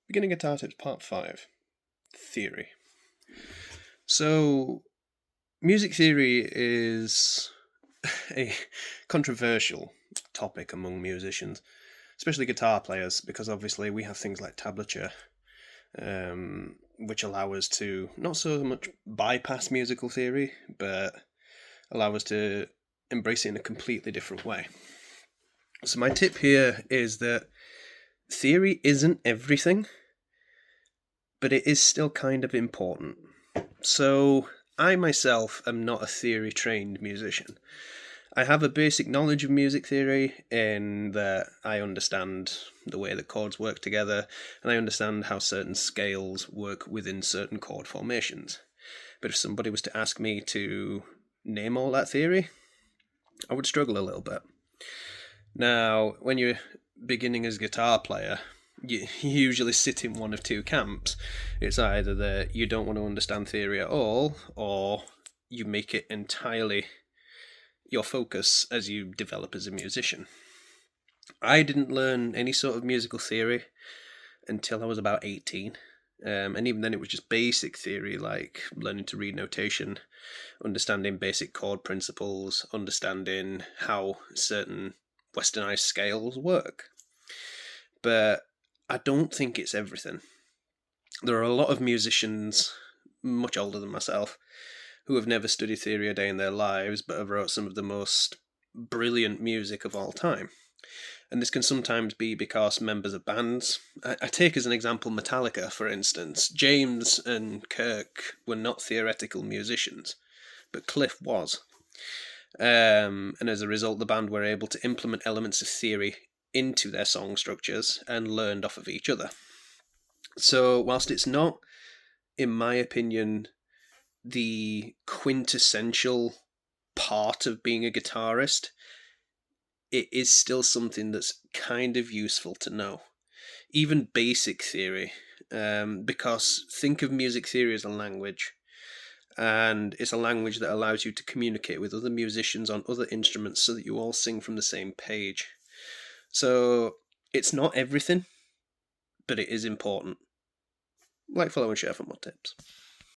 Beginning Guitar Tips Part 5 Theory. So, music theory is a controversial topic among musicians, especially guitar players, because obviously we have things like tablature, which allow us to not so much bypass musical theory, but allow us to embrace it in a completely different way. So, my tip here is that theory isn't everything, but it is still kind of important. So, I myself am not a theory trained musician. I have a basic knowledge of music theory in that I understand the way that chords work together, and I understand how certain scales work within certain chord formations. But if somebody was to ask me to name all that theory, I would struggle a little bit. Now, when you're beginning as a guitar player, you usually sit in one of two camps. It's either that you don't want to understand theory at all, or you make it entirely your focus as you develop as a musician. I didn't learn any sort of musical theory until I was about 18. And even then, it was just basic theory, like learning to read notation, understanding basic chord principles, understanding how certain westernized scales work. But I don't think it's everything. There are a lot of musicians, much older than myself, who have never studied theory a day in their lives, but have wrote some of the most brilliant music of all time. And this can sometimes be because members of bands, I take as an example Metallica, for instance. James and Kirk were not theoretical musicians, but Cliff was. And as a result, the band were able to implement elements of theory into their song structures and learned off of each other. So, whilst it's not, in my opinion, the quintessential part of being a guitarist, it is still something that's kind of useful to know. Even basic theory, because think of music theory as a language, and it's a language that allows you to communicate with other musicians on other instruments so that you all sing from the same page. So it's not everything, but it is important. Like, follow, and share for more tips.